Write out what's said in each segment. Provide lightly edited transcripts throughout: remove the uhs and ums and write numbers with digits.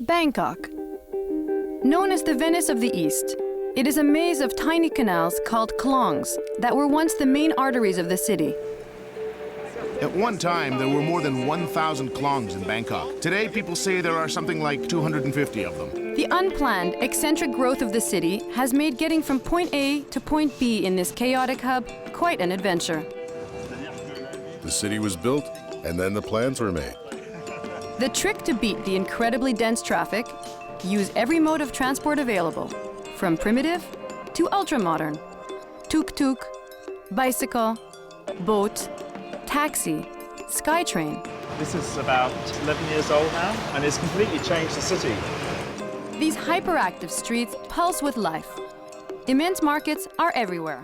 Bangkok. Known as the Venice of the East, it is a maze of tiny canals called klongs that were once the main arteries of the city. At one time, there were more than 1,000 klongs in Bangkok. Today, people say there are something like 250 of them. The unplanned, eccentric growth of the city has made getting from point A to point B in this chaotic hub quite an adventure. The city was built, and then the plans were made. The trick to beat the incredibly dense traffic: use every mode of transport available, from primitive to ultra-modern. Tuk-tuk, bicycle, boat, taxi, SkyTrain. This is about 11 years old now, and it's completely changed the city. These hyperactive streets pulse with life. Immense markets are everywhere.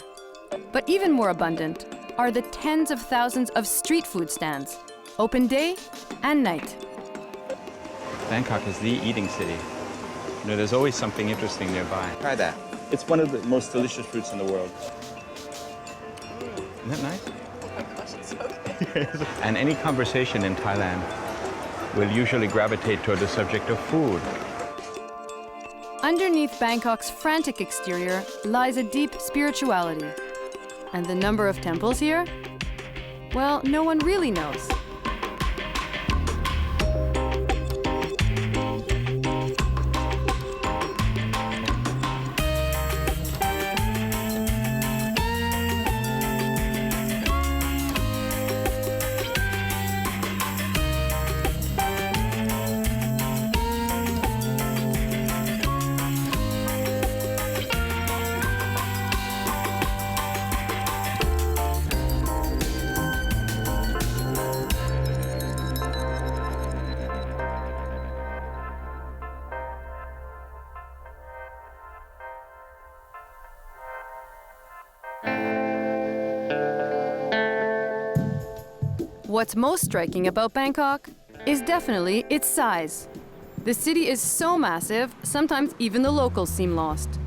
But even more abundant are the tens of thousands of street food stands, open day and night. Bangkok is the eating city. You know, there's always something interesting nearby. Try that. It's one of the most delicious fruits in the world. Isn't that nice? Oh my gosh, it's so good. And any conversation in Thailand will usually gravitate toward the subject of food. Underneath Bangkok's frantic exterior lies a deep spirituality. And the number of temples here? Well, no one really knows. What's most striking about Bangkok is definitely its size. The city is so massive, sometimes even the locals seem lost.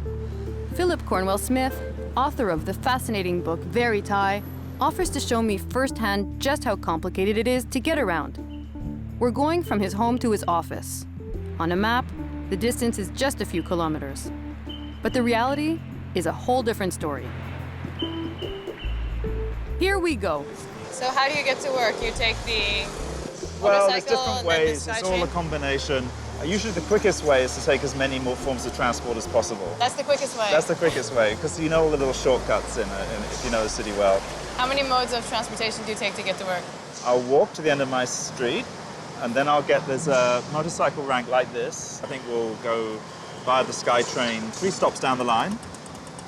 Philip Cornwell Smith, author of the fascinating book Very Thai, offers to show me firsthand just how complicated it is to get around. We're going from his home to his office. On a map, the distance is just a few kilometers. But the reality is a whole different story. Here we go. So how do you get to work? You take the Well, motorcycle there's different and then the ways. It's all a SkyTrain? combination. Usually the quickest way is to take as many more forms of transport as possible. That's the quickest way. That's the quickest way, because you know all the little shortcuts if you know the city well. How many modes of transportation do you take to get to work? I'll walk to the end of my street, and then there's a motorcycle rank like this. I think we'll go via the SkyTrain 3 stops down the line,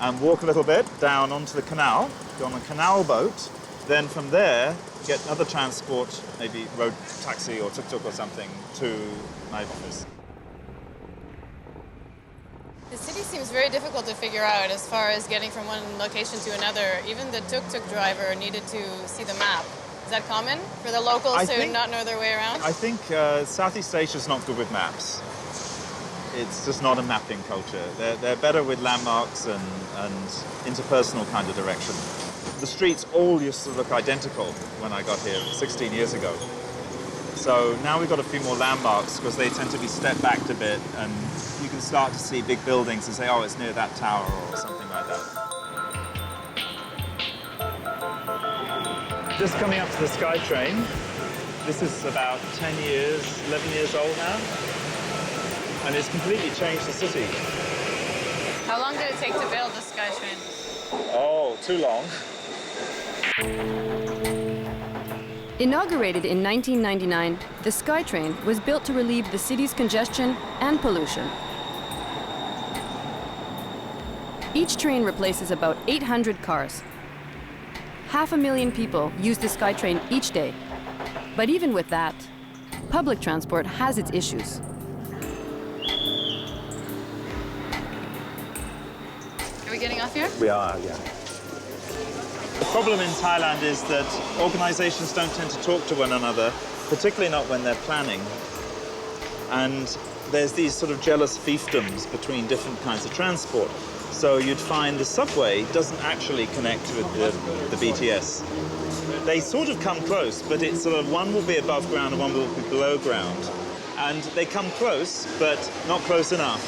and walk a little bit down onto the canal, go on a canal boat, then from there, get another transport, maybe road taxi or tuk-tuk or something, to my office. The city seems very difficult to figure out as far as getting from one location to another. Even the tuk-tuk driver needed to see the map. Is that common for the locals to not know their way around? I think Southeast Asia's not good with maps. It's just not a mapping culture. They're better with landmarks and interpersonal kind of direction. The streets all used to look identical when I got here 16 years ago. So now we've got a few more landmarks because they tend to be step back a bit, and you can start to see big buildings and say, oh, it's near that tower or something like that. Just coming up to the SkyTrain. This is about 10 years, 11 years old now, and it's completely changed the city. How long did it take to build the SkyTrain? Oh, too long. Inaugurated in 1999, the SkyTrain was built to relieve the city's congestion and pollution. Each train replaces about 800 cars. 500,000 people use the SkyTrain each day. But even with that, public transport has its issues. Are we getting off here? We are, yeah. The problem in Thailand is that organizations don't tend to talk to one another, particularly not when they're planning. And there's these sort of jealous fiefdoms between different kinds of transport. So you'd find the subway doesn't actually connect with the BTS. They sort of come close, but it's sort of one will be above ground and one will be below ground. And they come close, but not close enough.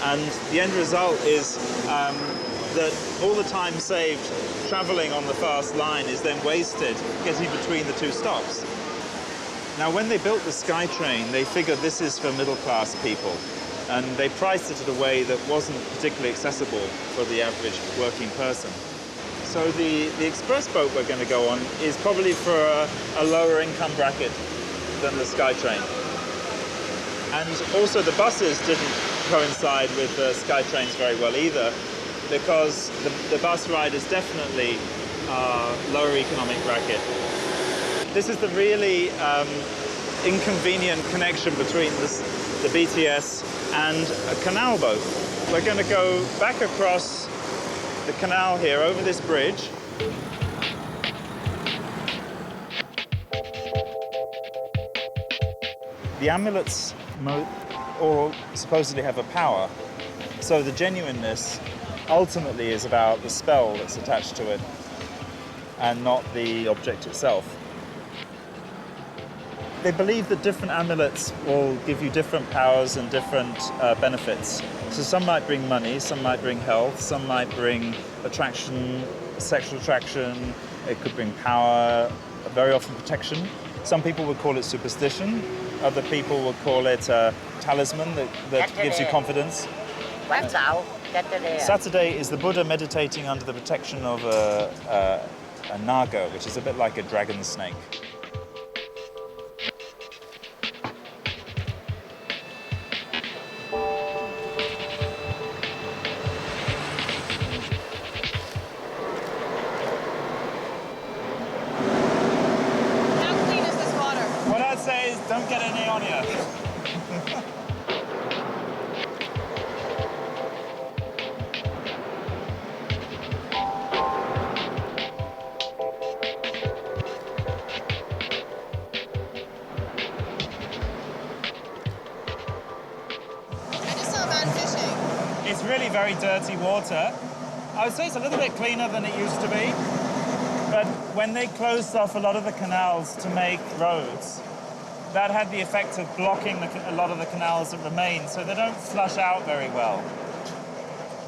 And the end result is that all the time saved traveling on the fast line is then wasted getting between the two stops. Now, when they built the SkyTrain, they figured this is for middle-class people, and they priced it in a way that wasn't particularly accessible for the average working person. So the express boat we're going to go on is probably for a lower income bracket than the SkyTrain. And also the buses didn't coincide with the SkyTrains very well either, because the bus ride is definitely lower economic bracket. This is the really inconvenient connection between the BTS and a canal boat. We're going to go back across the canal here over this bridge. The amulets all supposedly have a power, so the genuineness ultimately is about the spell that's attached to it and not the object itself. They believe that different amulets will give you different powers and different benefits. So some might bring money, some might bring health, some might bring attraction, sexual attraction, it could bring power, very often protection. Some people would call it superstition, other people would call it a talisman that gives you confidence. Saturday is the Buddha meditating under the protection of a naga, which is a bit like a dragon snake. Don't get any on you. I just saw a man fishing. It's really very dirty water. I would say it's a little bit cleaner than it used to be. But when they closed off a lot of the canals to make roads, that had the effect of blocking a lot of the canals that remain, so they don't flush out very well.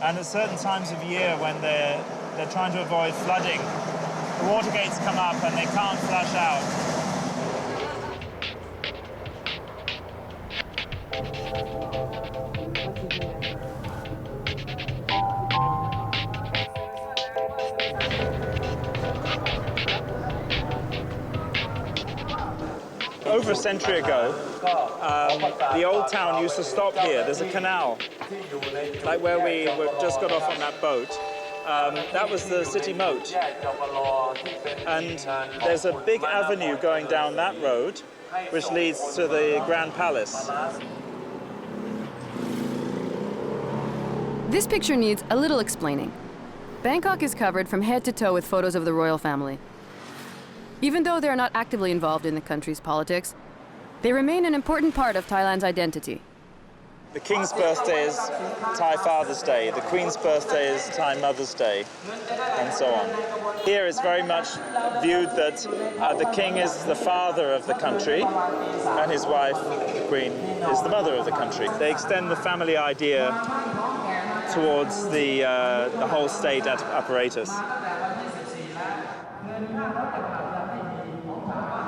And at certain times of year when they're trying to avoid flooding, the water gates come up and they can't flush out. Over a century ago, the old town used to stop here. There's a canal, like where we just got off on that boat. That was the city moat. And there's a big avenue going down that road, which leads to the Grand Palace. This picture needs a little explaining. Bangkok is covered from head to toe with photos of the royal family. Even though they are not actively involved in the country's politics, they remain an important part of Thailand's identity. The King's birthday is Thai Father's Day, the Queen's birthday is Thai Mother's Day, and so on. Here it's very much viewed that the King is the father of the country, and his wife, the Queen, is the mother of the country. They extend the family idea towards the whole state apparatus.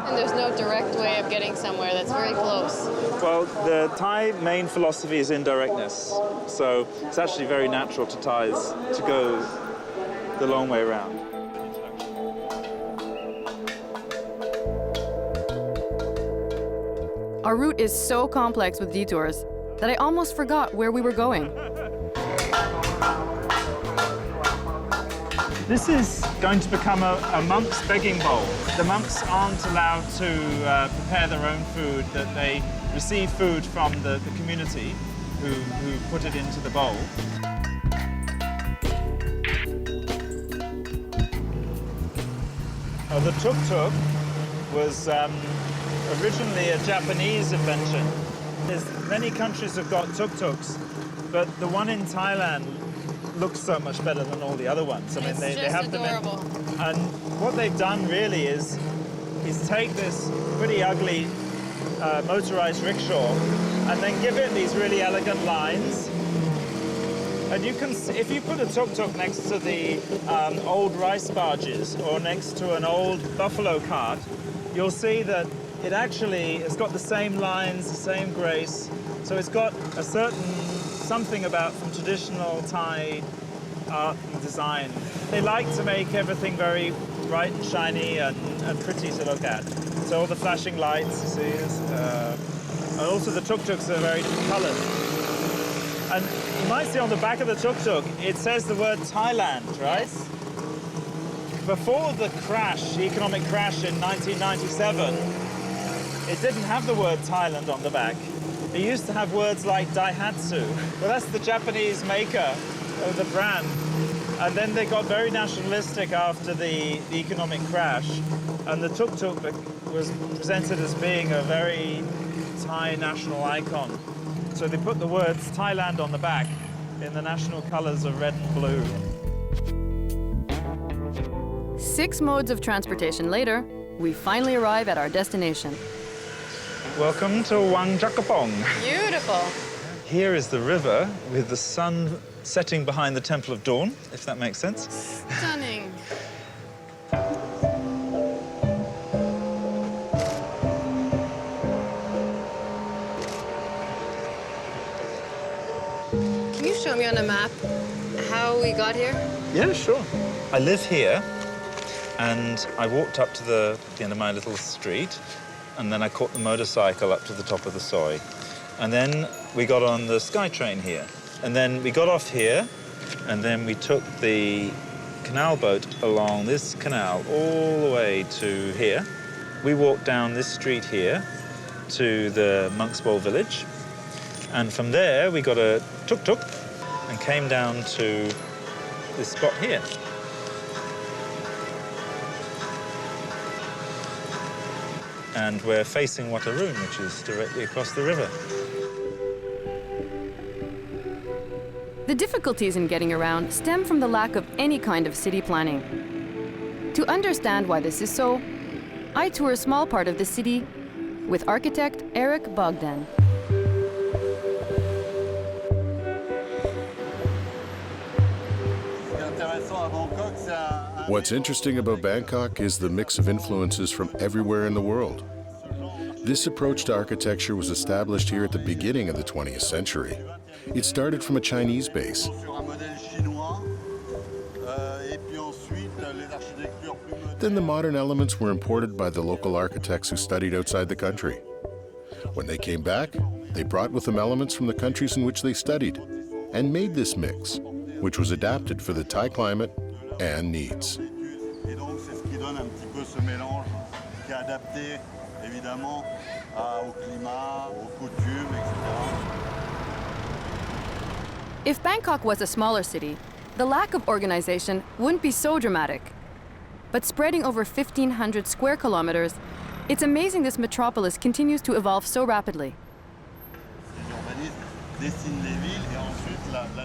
And there's no direct way of getting somewhere that's very close. Well, the Thai main philosophy is indirectness, so it's actually very natural to Thais to go the long way around. Our route is so complex with detours that I almost forgot where we were going. This is going to become a monk's begging bowl. The monks aren't allowed to prepare their own food, that they receive food from the community who put it into the bowl. The tuk-tuk was originally a Japanese invention. Many countries have got tuk-tuks, but the one in Thailand looks so much better than all the other ones. I mean, they have them in, and what they've done really is take this pretty ugly motorized rickshaw and then give it these really elegant lines. And you can, if you put a tuk-tuk next to the old rice barges or next to an old buffalo cart, you'll see that it actually has got the same lines, the same grace. So it's got a certain something about from traditional Thai art and design. They like to make everything very bright and shiny and pretty to look at. So all the flashing lights, you see, and also the tuk-tuks are very different colours. And you might see on the back of the tuk-tuk, it says the word Thailand, right? Yes. Before the crash, the economic crash in 1997, it didn't have the word Thailand on the back. It used to have words like Daihatsu. Well, that's the Japanese maker of the brand. And then they got very nationalistic after the economic crash. And the tuk-tuk was presented as being a very Thai national icon. So they put the words Thailand on the back in the national colors of red and blue. 6 modes of transportation later, we finally arrive at our destination. Welcome to Wang Jakapong. Beautiful. Here is the river with the sun setting behind the Temple of Dawn, if that makes sense. Stunning. Can you show me on a map how we got here? Yeah, sure. I live here, and I walked up to the end of my little street, and then I caught the motorcycle up to the top of the soi. And then we got on the SkyTrain here. And then we got off here, and then we took the canal boat along this canal all the way to here. We walked down this street here to the Monk's Bowl village. And from there, we got a tuk-tuk and came down to this spot here. And we're facing Waterfront, which is directly across the river. The difficulties in getting around stem from the lack of any kind of city planning. To understand why this is so, I tour a small part of the city with architect Eric Bogdan. What's interesting about Bangkok is the mix of influences from everywhere in the world. This approach to architecture was established here at the beginning of the 20th century. It started from a Chinese base. Then the modern elements were imported by the local architects who studied outside the country. When they came back, they brought with them elements from the countries in which they studied and made this mix, which was adapted for the Thai climate and needs. If Bangkok was a smaller city, the lack of organization wouldn't be so dramatic. But spreading over 1,500 square kilometers, it's amazing this metropolis continues to evolve so rapidly.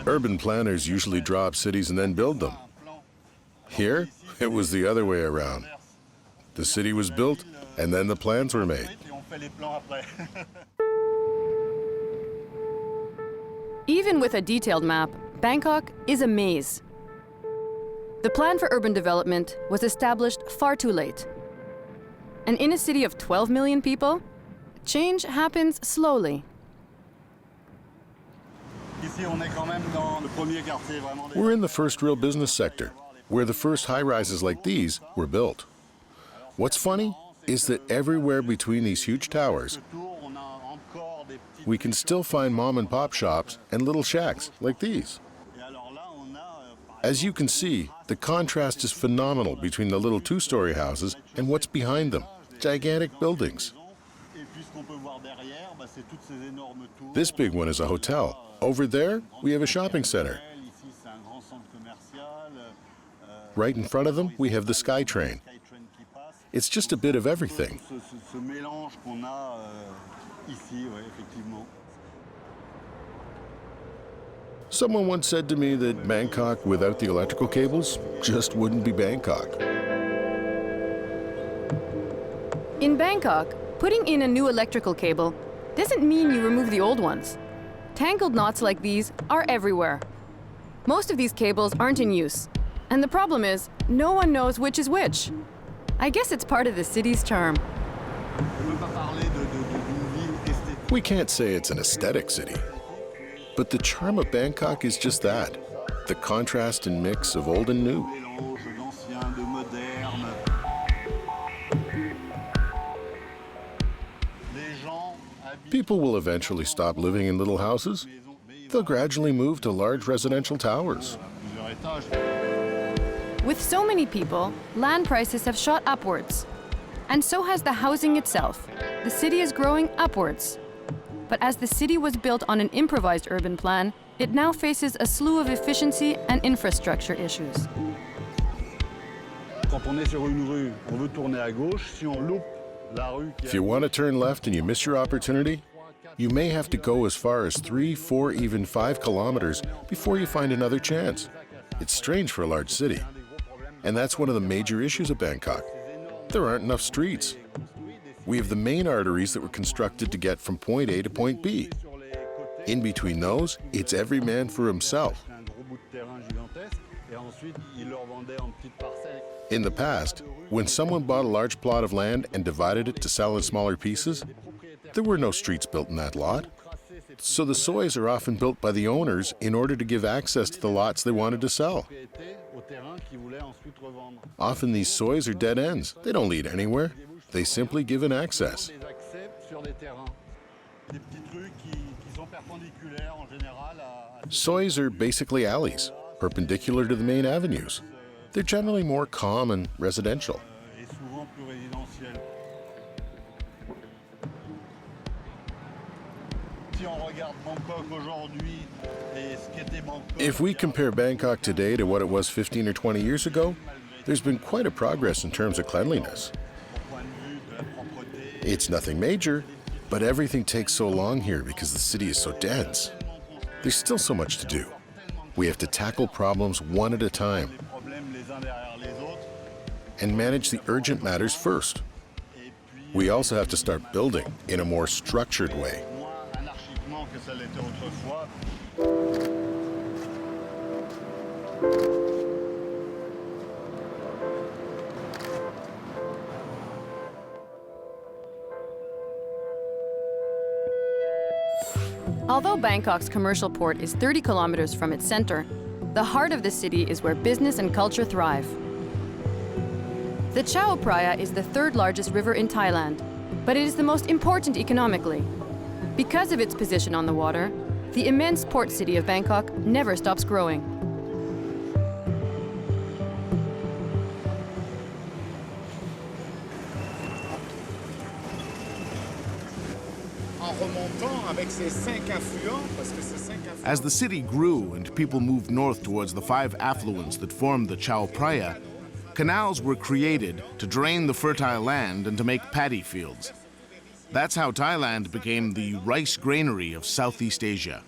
Urban planners usually draw up cities and then build them. Here, it was the other way around. The city was built, and then the plans were made. Even with a detailed map, Bangkok is a maze. The plan for urban development was established far too late. And in a city of 12 million people, change happens slowly. We're in the first real business sector, where the first high-rises like these were built. What's funny is that everywhere between these huge towers, we can still find mom-and-pop shops and little shacks like these. As you can see, the contrast is phenomenal between the little two-story houses and what's behind them, gigantic buildings. This big one is a hotel. Over there, we have a shopping center. Right in front of them, we have the SkyTrain. It's just a bit of everything. Someone once said to me that Bangkok without the electrical cables just wouldn't be Bangkok. In Bangkok, Putting in a new electrical cable doesn't mean you remove the old ones. Tangled knots like these are everywhere. Most of these cables aren't in use, and the problem is no one knows which is which. I guess it's part of the city's charm. We can't say it's an aesthetic city, but the charm of Bangkok is just that, the contrast and mix of old and new. People will eventually stop living in little houses. They'll gradually move to large residential towers. With so many people, land prices have shot upwards. And so has the housing itself. The city is growing upwards. But as the city was built on an improvised urban plan, it now faces a slew of efficiency and infrastructure issues. If you want to turn left and you miss your opportunity, you may have to go as far as 3, 4, even 5 kilometers before you find another chance. It's strange for a large city. And that's one of the major issues of Bangkok. There aren't enough streets. We have the main arteries that were constructed to get from point A to point B. In between those, it's every man for himself. In the past, when someone bought a large plot of land and divided it to sell in smaller pieces, there were no streets built in that lot. So the sois are often built by the owners in order to give access to the lots they wanted to sell. Often these sois are dead ends. They don't lead anywhere. They simply give an access. Sois are basically alleys, perpendicular to the main avenues. They're generally more calm and residential. If we compare Bangkok today to what it was 15 or 20 years ago, there's been quite a progress in terms of cleanliness. It's nothing major, but everything takes so long here because the city is so dense. There's still so much to do. We have to tackle problems one at a time and manage the urgent matters first. We also have to start building in a more structured way. Although Bangkok's commercial port is 30 kilometers from its center, the heart of the city is where business and culture thrive. The Chao Phraya is the third largest river in Thailand, but it is the most important economically. Because of its position on the water, the immense port city of Bangkok never stops growing. As the city grew and people moved north towards the 5 affluents that formed the Chao Phraya, canals were created to drain the fertile land and to make paddy fields. That's how Thailand became the rice granary of Southeast Asia.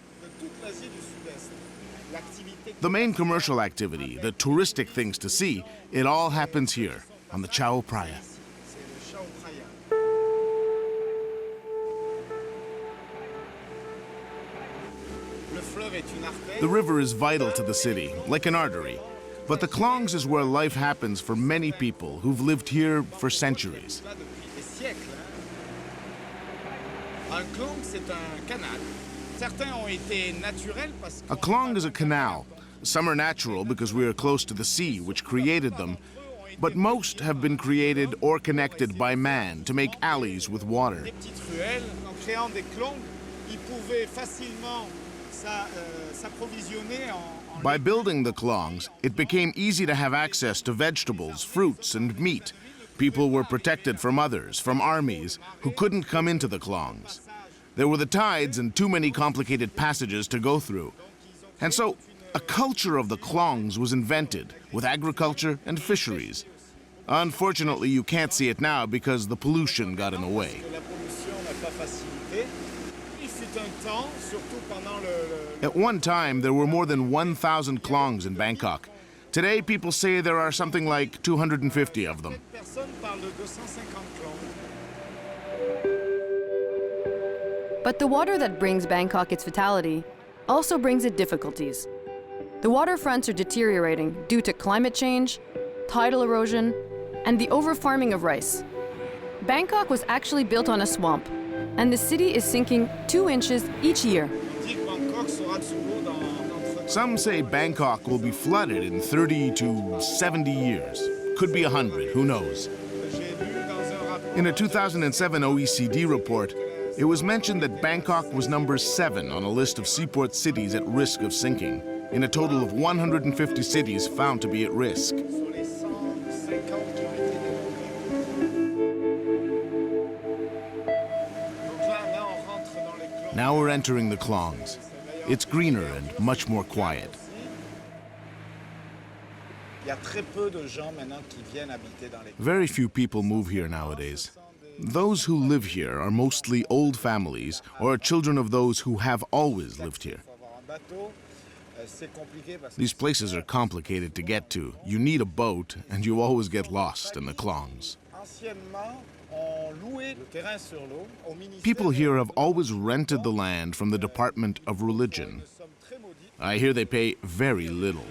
The main commercial activity, the touristic things to see, it all happens here on the Chao Phraya. The river is vital to the city, like an artery. But the klongs is where life happens for many people who've lived here for centuries. A klong is a canal. Some are natural because we are close to the sea, which created them. But most have been created or connected by man to make alleys with water. By building the klongs, it became easy to have access to vegetables, fruits, and meat. People were protected from others, from armies, who couldn't come into the klongs. There were the tides and too many complicated passages to go through. And so, a culture of the klongs was invented, with agriculture and fisheries. Unfortunately, you can't see it now because the pollution got in the way. At one time, there were more than 1,000 klongs in Bangkok. Today, people say there are something like 250 of them. But the water that brings Bangkok its vitality also brings it difficulties. The waterfronts are deteriorating due to climate change, tidal erosion, and the over-farming of rice. Bangkok was actually built on a swamp, and the city is sinking 2 inches each year. Some say Bangkok will be flooded in 30 to 70 years. Could be 100, who knows? In a 2007 OECD report, it was mentioned that Bangkok was number 7 on a list of seaport cities at risk of sinking, in a total of 150 cities found to be at risk. Now we're entering the klongs. It's greener and much more quiet. Very few people move here nowadays. Those who live here are mostly old families or children of those who have always lived here. These places are complicated to get to. You need a boat, and you always get lost in the klongs. People here have always rented the land from the Department of Religion. I hear they pay very little.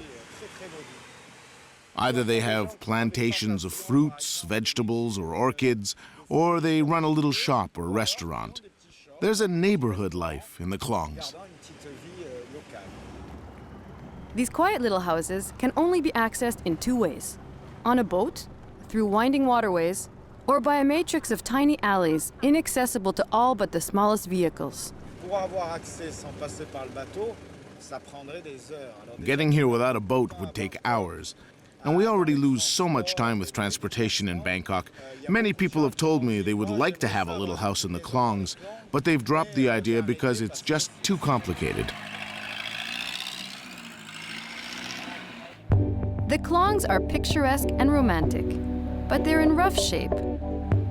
Either they have plantations of fruits, vegetables, or orchids, or they run a little shop or restaurant. There's a neighborhood life in the klongs. These quiet little houses can only be accessed in 2 ways: on a boat, through winding waterways, or by a matrix of tiny alleys inaccessible to all but the smallest vehicles. Getting here without a boat would take hours. And we already lose so much time with transportation in Bangkok. Many people have told me they would like to have a little house in the klongs, but they've dropped the idea because it's just too complicated. The klongs are picturesque and romantic, but they're in rough shape.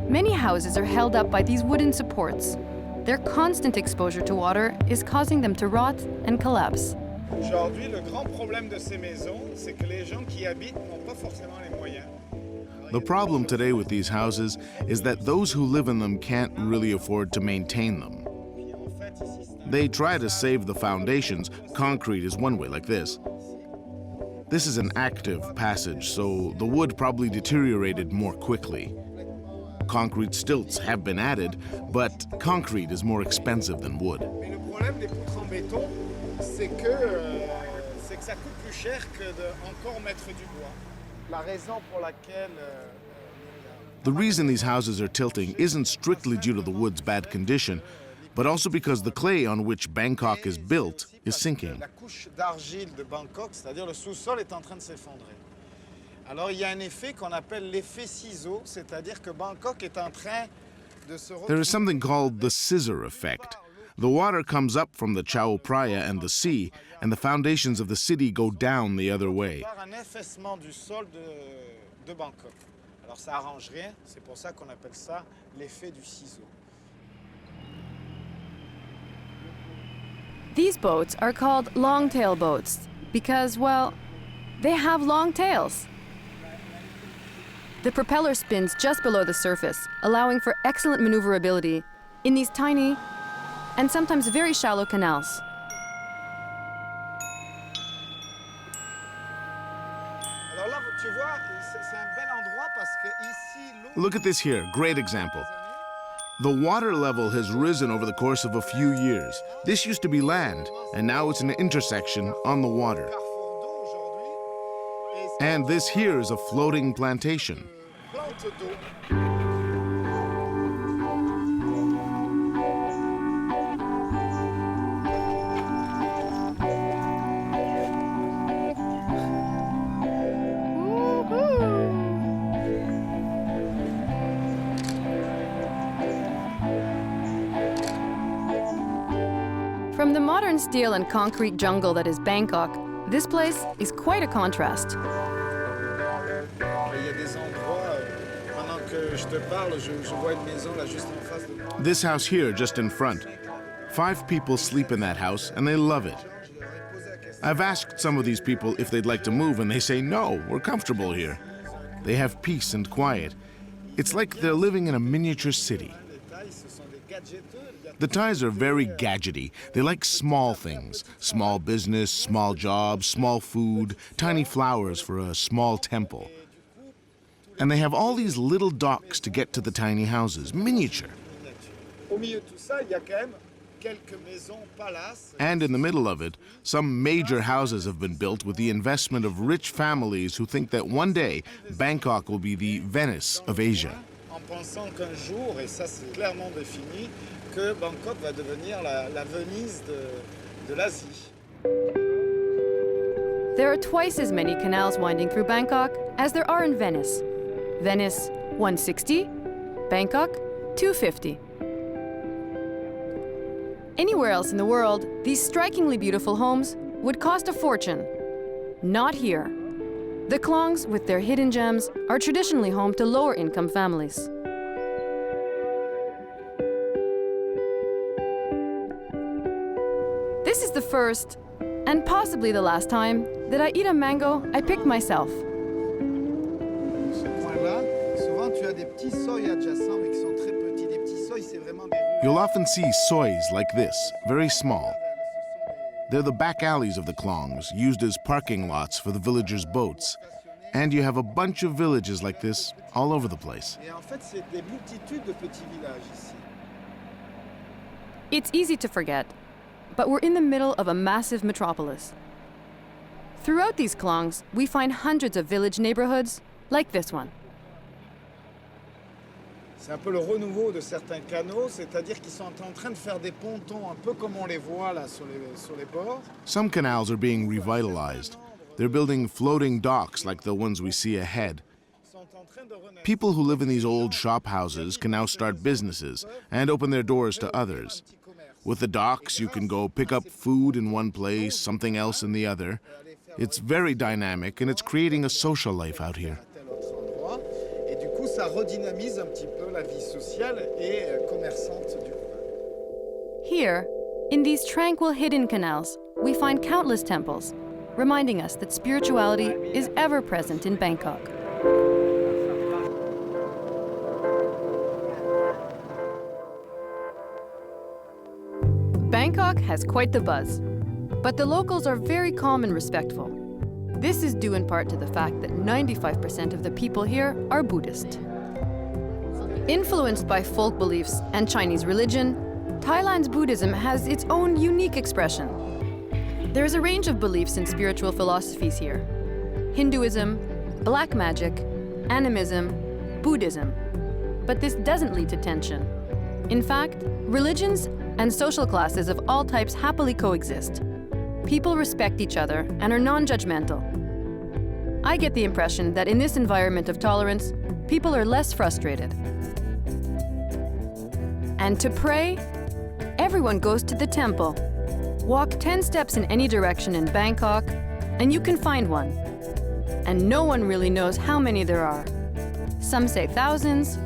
Many houses are held up by these wooden supports. Their constant exposure to water is causing them to rot and collapse. Aujourd'hui, le grand problème de ces maisons, c'est que les gens qui y habitent n'ont pas forcément les moyens. The problem today with these houses is that those who live in them can't really afford to maintain them. They try to save the foundations. Concrete is one way, like this. This is an active passage, so the wood probably deteriorated more quickly. Concrete stilts have been added, but concrete is more expensive than wood. Mais le problème des poutres en béton, c'est que ça coûte plus cher que de encore mettre du bois. La raison pour laquelle The reason these houses are tilting isn't strictly due to the wood's bad condition, but also because the clay on which Bangkok is built is sinking. la couche d'argile de Bangkok, c'est-à-dire le sous-sol, est en train de s'effondrer. Alors il y a un effet qu'on appelle l'effet ciseau, c'est-à-dire que Bangkok est en train de se There is something called the scissor effect. The water comes up from the Chao Phraya and the sea, and the foundations of the city go down the other way. par un affaissement du sol de Bangkok. Alors ça arrange rien, c'est pour ça qu'on appelle ça l'effet du ciseau. These boats are called long-tail boats because, well, they have long tails. The propeller spins just below the surface, allowing for excellent maneuverability in these tiny and sometimes very shallow canals. Alors là, tu vois, c'est un bel endroit parce que ici, l'eau... Look at this here, great example. The water level has risen over the course of a few years. This used to be land, and now it's an intersection on the water. carrefour d'eau aujourd'hui. Et And this here is a floating plantation. plante d'eau. From the modern steel and concrete jungle that is Bangkok, this place is quite a contrast. Il y a des endroits, pendant que je te parle, je vois une maison là juste en face de moi. This house here, just in front. 5 people sleep in that house, and they love it. I've asked some of these people if they'd like to move, and they say, no, we're comfortable here. They have peace and quiet. It's like they're living in a miniature city. Les détails, ce sont des gadgeteux. The Thais are very gadgety. They like small things, small business, small jobs, small food, tiny flowers for a small temple. And they have all these little docks to get to the tiny houses, miniature. Au milieu de tout ça, il y a quand même quelques maisons, palaces. And in the middle of it, some major houses have been built with the investment of rich families who think that one day Bangkok will be the Venice of Asia. En pensant qu'un jour, et ça c'est clairement défini, que Bangkok va devenir la Venise de l'Asie. There are twice as many canals winding through Bangkok as there are in Venice. Venice, 160, Bangkok, 250. Anywhere else in the world, these strikingly beautiful homes would cost a fortune. Not here. The klongs, with their hidden gems, are traditionally home to lower-income families. This is the first, and possibly the last time, that I eat a mango I picked myself. Ce point-là, souvent tu as des petits seuils adjacents, mais qui sont très petits. Des petits seuils, c'est vraiment des ruelles. You'll often see sois like this, very small. They're the back alleys of the klongs, used as parking lots for the villagers' boats. And you have a bunch of villages like this all over the place. Et en fait, c'est des multitudes de petits villages ici. It's easy to forget, but we're in the middle of a massive metropolis. Throughout these klongs, we find hundreds of village neighborhoods like this one. C'est un peu le renouveau de certains canaux, c'est-à-dire qu'ils sont en train de faire des pontons, un peu comme on les voit là sur les bords. Some canals are being revitalized. They're building floating docks like the ones we see ahead. Ils sont en train de renaître. People who live in these old shop houses can now start businesses and open their doors to others. With the docks, you can go pick up food in one place, something else in the other. It's very dynamic, and it's creating a social life out here. Tel autre endroit. Et du coup, ça redynamise un petit peu la vie sociale et commerçante du coin. Here, in these tranquil hidden canals, we find countless temples, reminding us that spirituality is ever present in Bangkok. Bangkok has quite the buzz, but the locals are very calm and respectful. This is due in part to the fact that 95% of the people here are Buddhist. Influenced by folk beliefs and Chinese religion, Thailand's Buddhism has its own unique expression. There is a range of beliefs and spiritual philosophies here: Hinduism, black magic, animism, Buddhism. But this doesn't lead to tension. In fact, religions and social classes of all types happily coexist. People respect each other and are non-judgmental. I get the impression that in this environment of tolerance, people are less frustrated. And to pray, everyone goes to the temple. Walk 10 steps in any direction in Bangkok, and you can find one. And no one really knows how many there are. Some say thousands,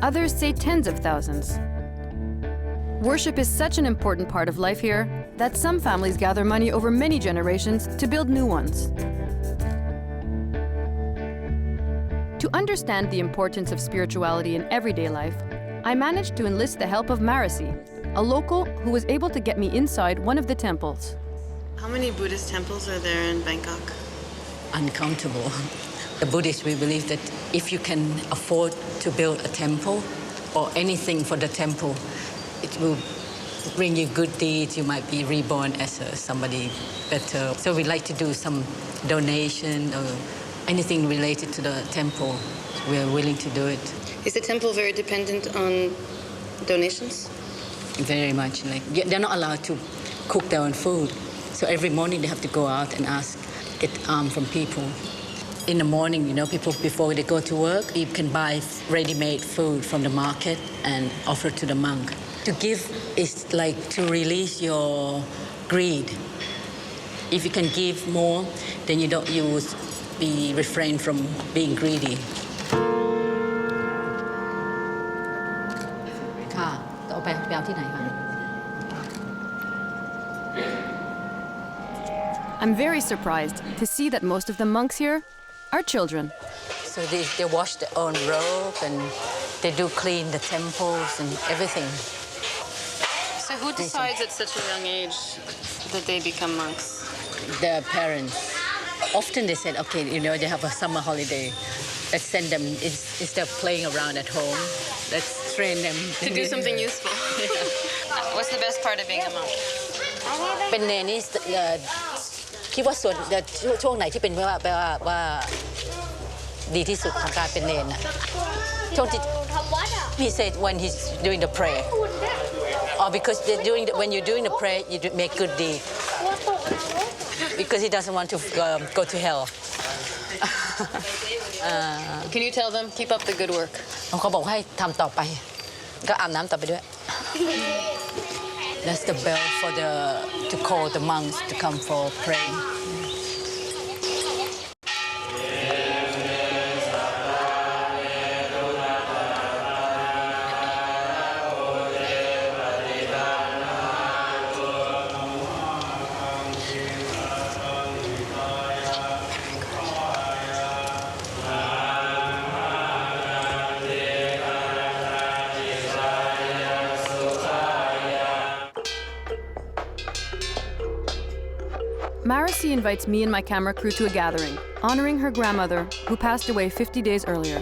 others say tens of thousands. Worship is such an important part of life here that some families gather money over many generations to build new ones. To understand the importance of spirituality in everyday life, I managed to enlist the help of Marisi, a local who was able to get me inside one of the temples. How many Buddhist temples are there in Bangkok? Uncountable. The Buddhists, we believe that if you can afford to build a temple or anything for the temple, it will bring you good deeds. You might be reborn as somebody better. So we like to do some donation or anything related to the temple. We are willing to do it. Is the temple very dependent on donations? Very much. Like they're not allowed to cook their own food. So every morning they have to go out and get from people. In the morning, you know, people before they go to work, you can buy ready-made food from the market and offer to the monk. To give is like to release your greed. If you can give more, then you will be refrained from being greedy. I'm very surprised to see that most of the monks here are children. So they wash their own robe and they do clean the temples and everything. So who decides at such a young age that they become monks? The parents. Often they said, okay, you know, they have a summer holiday. Let's send them, instead of playing around at home, let's train them. To do something useful. What's the best part of being a monk? เป็นเนรนี่คิดว่าส่วนช่วงไหนที่เป็นว่าดีที่สุดของการเป็นเนรน่ะช่วงที่ he said when he's doing the prayer or because when you're doing the prayer you make good deed because he doesn't want to go to hell. Can you tell them keep up the good work? เขาบอกให้ทำต่อไปก็อาบน้ำต่อไปด้วย That's the bell to call the monks to come for praying. Marcy invites me and my camera crew to a gathering, honoring her grandmother, who passed away 50 days earlier.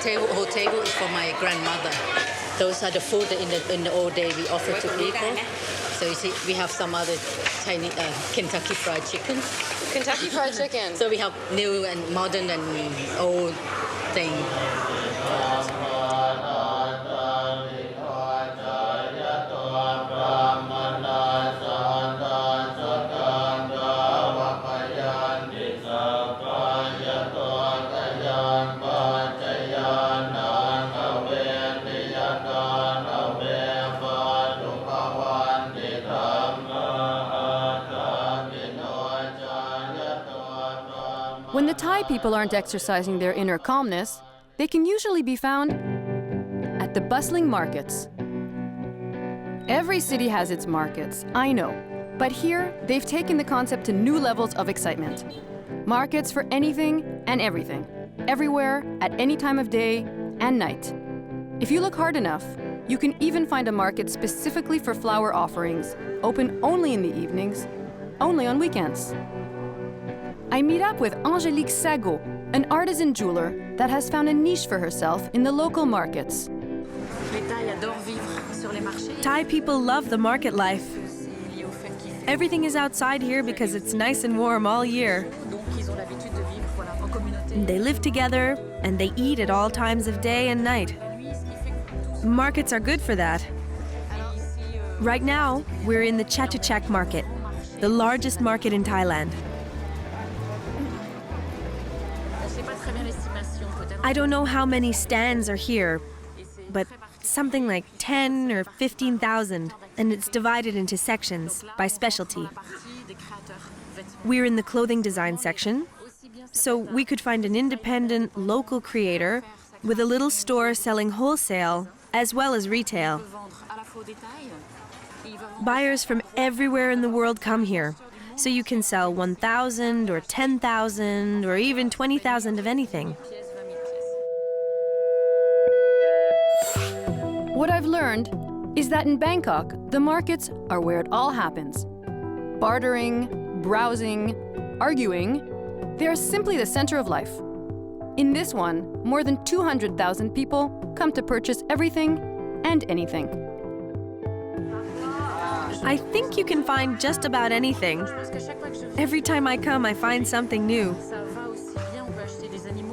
The whole table is for my grandmother. Those are the food that in the old day we offer to people. So you see, we have some other Chinese Kentucky Fried Chicken. Kentucky Fried Chicken. So we have new and modern and old thing. When the Thai people aren't exercising their inner calmness, they can usually be found at the bustling markets. Every city has its markets, I know, but here they've taken the concept to new levels of excitement. Markets for anything and everything, everywhere, at any time of day and night. If you look hard enough, you can even find a market specifically for flower offerings, open only in the evenings, only on weekends. I meet up with Angélique Sago, an artisan jeweler that has found a niche for herself in the local markets. Thai people love the market life. Everything is outside here because it's nice and warm all year. They live together and they eat at all times of day and night. Markets are good for that. Right now, we're in the Chatuchak market, the largest market in Thailand. I don't know how many stands are here, but something like 10 or 15,000, and it's divided into sections by specialty. We're in the clothing design section, so we could find an independent local creator with a little store selling wholesale as well as retail. Buyers from everywhere in the world come here, so you can sell 1,000 or 10,000 or even 20,000 of anything. What I've learned is that in Bangkok, the markets are where it all happens. Bartering, browsing, arguing, they are simply the center of life. In this one, more than 200,000 people come to purchase everything and anything. I think you can find just about anything. Every time I come, I find something new.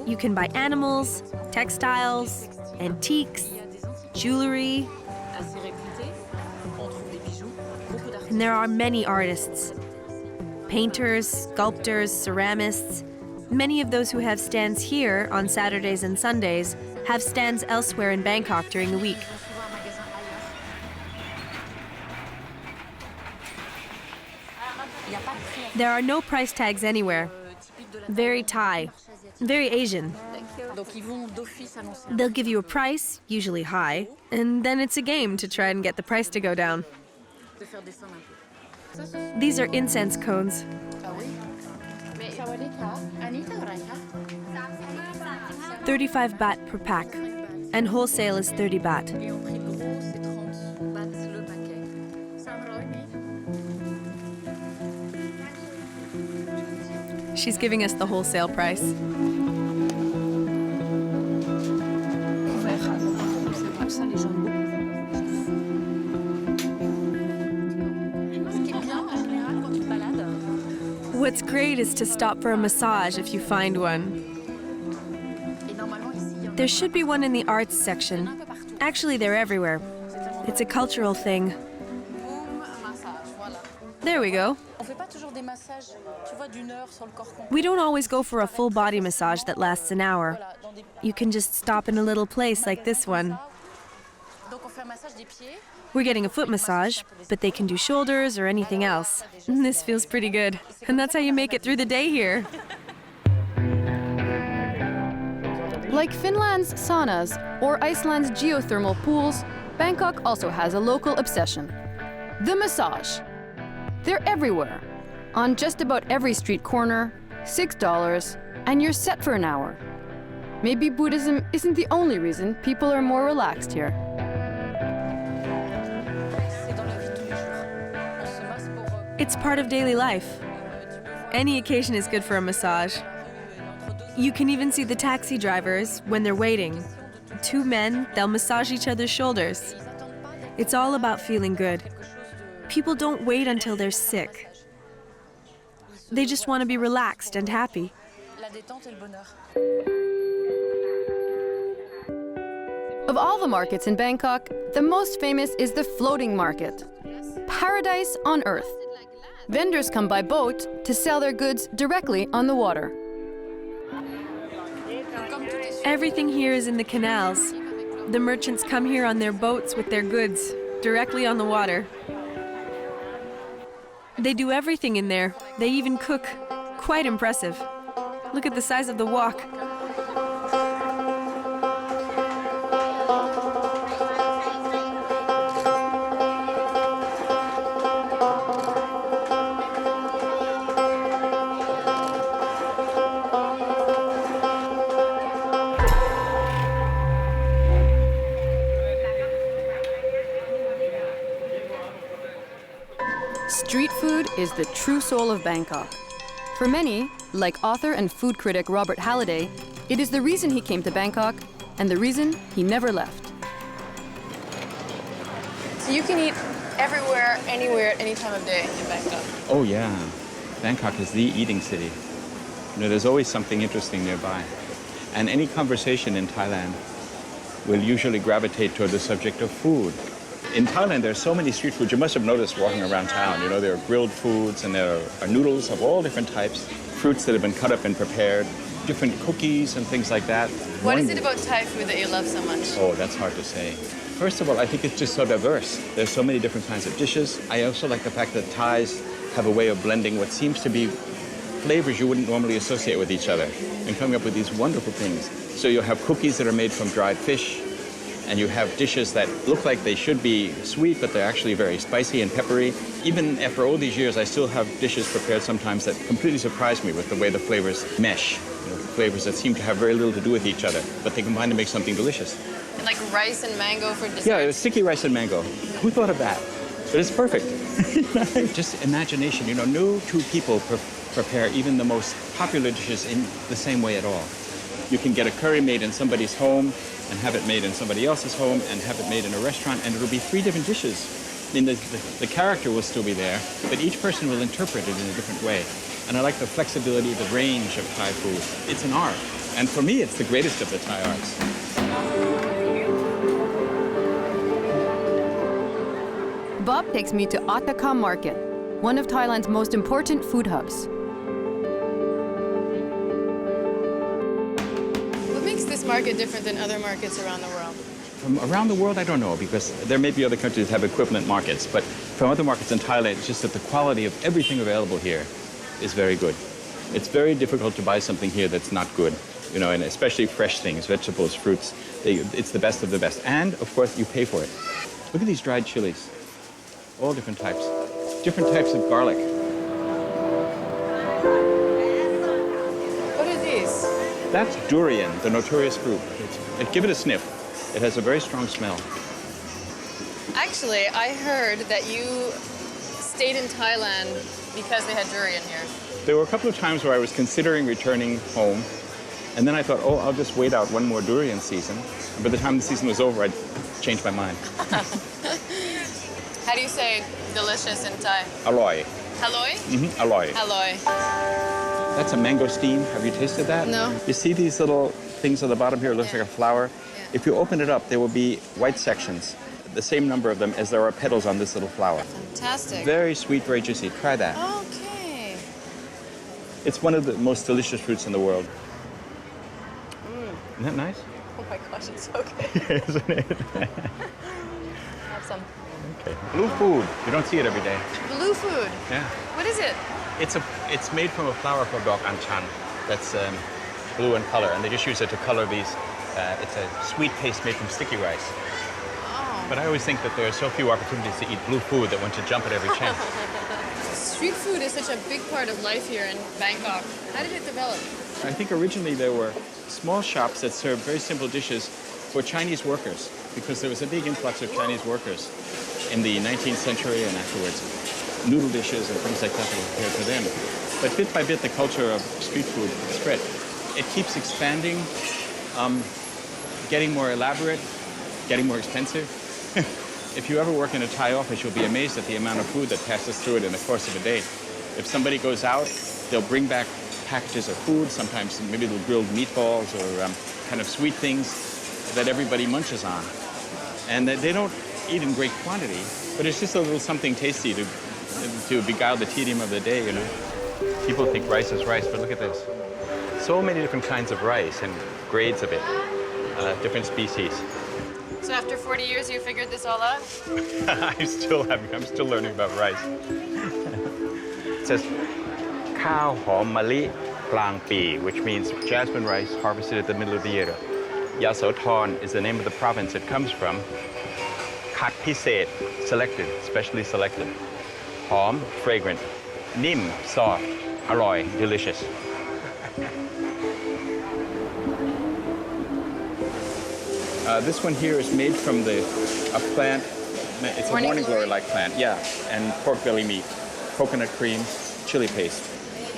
You can buy animals, textiles, antiques, jewelry. And there are many artists. Painters, sculptors, ceramists. Many of those who have stands here on Saturdays and Sundays have stands elsewhere in Bangkok during the week. There are no price tags anywhere. Very Thai, very Asian. They'll give you a price, usually high, and then it's a game to try and get the price to go down. These are incense cones. 35 baht per pack, and wholesale is 30 baht. She's giving us the wholesale price. What's great is to stop for a massage if you find one. There should be one in the arts section. Actually, they're everywhere. It's a cultural thing. There we go. We don't always go for a full body massage that lasts an hour. You can just stop in a little place like this one. We're getting a foot massage, but they can do shoulders or anything else. This feels pretty good. And that's how you make it through the day here. Like Finland's saunas or Iceland's geothermal pools, Bangkok also has a local obsession: the massage. They're everywhere. On just about every street corner, $6, and you're set for an hour. Maybe Buddhism isn't the only reason people are more relaxed here. It's part of daily life. Any occasion is good for a massage. You can even see the taxi drivers when they're waiting. Two men, they'll massage each other's shoulders. It's all about feeling good. People don't wait until they're sick. They just want to be relaxed and happy. Of all the markets in Bangkok, the most famous is the floating market. Paradise on earth. Vendors come by boat to sell their goods directly on the water. Everything here is in the canals. The merchants come here on their boats with their goods, directly on the water. They do everything in there. They even cook. Quite impressive. Look at the size of the wok. Street food is the true soul of Bangkok. For many, like author and food critic Robert Halliday, it is the reason he came to Bangkok and the reason he never left. So you can eat everywhere, anywhere, at any time of day in Bangkok. Oh yeah, Bangkok is the eating city. You know, there's always something interesting nearby. And any conversation in Thailand will usually gravitate toward the subject of food. In Thailand, there are so many street foods. You must have noticed walking around town. You know, there are grilled foods and there are noodles of all different types, fruits that have been cut up and prepared, different cookies and things like that. What is it about Thai food that you love so much? Oh, that's hard to say. First of all, I think it's just so diverse. There's so many different kinds of dishes. I also like the fact that Thais have a way of blending what seems to be flavors you wouldn't normally associate with each other and coming up with these wonderful things. So you'll have cookies that are made from dried fish, and you have dishes that look like they should be sweet, but they're actually very spicy and peppery. Even after all these years, I still have dishes prepared sometimes that completely surprise me with the way the flavors mesh. You know, flavors that seem to have very little to do with each other, but they combine to make something delicious. And like rice and mango for dessert? Yeah, it was sticky rice and mango. Who thought of that? But it's perfect. Just imagination, you know, no two people prepare even the most popular dishes in the same way at all. You can get a curry made in somebody's home and have it made in somebody else's home and have it made in a restaurant, and it'll be three different dishes. I mean, the character will still be there, but each person will interpret it in a different way. And I like the flexibility, the range of Thai food. It's an art. And for me, it's the greatest of the Thai arts. Bob takes me to Ataka Market, one of Thailand's most important food hubs. This market different than other markets around the world? From around the world, I don't know, because there may be other countries that have equivalent markets, but from other markets in Thailand, it's just that the quality of everything available here is very good. It's very difficult to buy something here that's not good, you know, and especially fresh things, vegetables, fruits. It's the best of the best. And, of course, you pay for it. Look at these dried chilies, all different types of garlic. That's durian, the notorious fruit. Give it a sniff. It has a very strong smell. Actually, I heard that you stayed in Thailand because they had durian here. There were a couple of times where I was considering returning home, and then I thought, oh, I'll just wait out one more durian season. And by the time the season was over, I'd changed my mind. How do you say delicious in Thai? Aloy. Haloi? Mm-hmm, aloy. Haloi. That's a mangosteen. Have you tasted that? No. You see these little things at the bottom here? It looks like a flower. Yeah. If you open it up, there will be white sections, the same number of them as there are petals on this little flower. Fantastic. Very sweet, very juicy. Try that. Okay. It's one of the most delicious fruits in the world. Isn't that nice? Oh my gosh, it's so good. Isn't it? Have some. Okay. Blue food. You don't see it every day. Blue food. Yeah. What is it? It's made from a flower called dok anchan that's blue in color, and they just use it to color these. It's a sweet paste made from sticky rice. Oh. But I always think that there are so few opportunities to eat blue food that one should jump at every chance. Street food is such a big part of life here in Bangkok. How did it develop? I think originally there were small shops that served very simple dishes for Chinese workers, because there was a big influx of Chinese workers in the 19th century and afterwards. Noodle dishes and things like that were prepared for them. But bit by bit, the culture of street food spread. It keeps expanding, getting more elaborate, getting more expensive. If you ever work in a Thai office, you'll be amazed at the amount of food that passes through it in the course of a day. If somebody goes out, they'll bring back packages of food, sometimes maybe little grilled meatballs or kind of sweet things that everybody munches on. And they don't eat in great quantity, but it's just a little something tasty to beguile the tedium of the day, you know. People think rice is rice, but look at this. So many different kinds of rice and grades of it, different species. So after 40 years, you figured this all out? I'm still learning about rice. It says, Khao Hom Mali Plang Pi, which means jasmine rice harvested at the middle of the year. Yasothon is the name of the province it comes from. Khat Piset, selected, specially selected. Hom, fragrant. Nim, soft. Aloy, delicious. This one here is made from a plant. It's a morning glory-like plant, yeah. And pork belly meat, coconut cream, chili paste.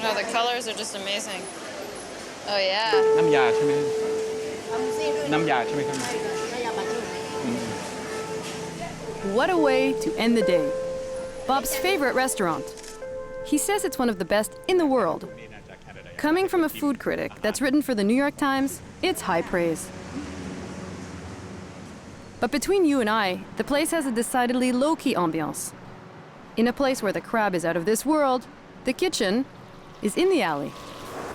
Oh, the colors are just amazing. Oh, yeah. น้ำยาใช่ไหมน้ำยาใช่ไหมครับ What a way to end the day. Bob's favorite restaurant. He says it's one of the best in the world. Coming from a food critic that's written for the New York Times, it's high praise. But between you and I, the place has a decidedly low-key ambiance. In a place where the crab is out of this world, the kitchen is in the alley.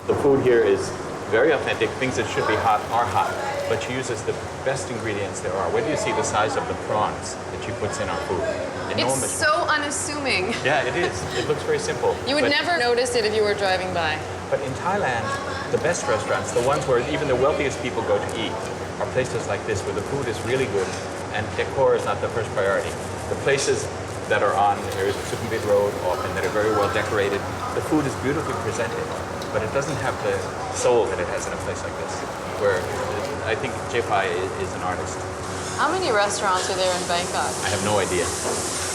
The food here is very authentic. Things that should be hot are hot, but she uses the best ingredients there are. Where do you see the size of the prawns that she puts in our food? Enormous. It's so unassuming. Yeah, it is. It looks very simple. You would never notice it if you were driving by. But in Thailand, the best restaurants, the ones where even the wealthiest people go to eat, are places like this where the food is really good and decor is not the first priority. The places that are on Sukhumvit Road often that are very well decorated, the food is beautifully presented, but it doesn't have the soul that it has in a place like this, where I think Jepai is an artist. How many restaurants are there in Bangkok? I have no idea.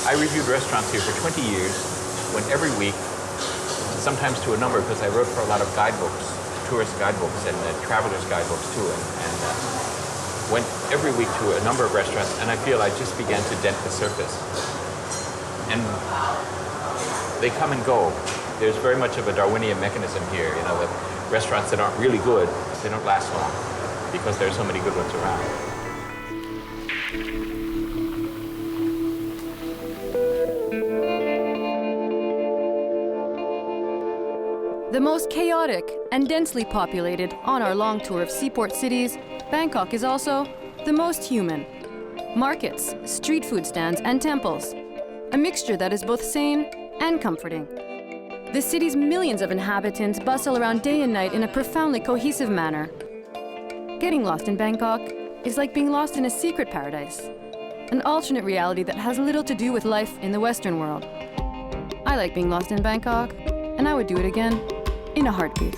I reviewed restaurants here for 20 years, went every week, sometimes to a number because I wrote for a lot of guidebooks, tourist guidebooks and travelers guidebooks too, and went every week to a number of restaurants, and I feel I just began to dent the surface. And they come and go. There's very much of a Darwinian mechanism here, you know, that restaurants that aren't really good, they don't last long because there's so many good ones around. The most chaotic and densely populated on our long tour of seaport cities, Bangkok is also the most human. Markets, street food stands, and temples. A mixture that is both sane and comforting. The city's millions of inhabitants bustle around day and night in a profoundly cohesive manner. Getting lost in Bangkok is like being lost in a secret paradise, an alternate reality that has little to do with life in the Western world. I like being lost in Bangkok, and I would do it again in a heartbeat.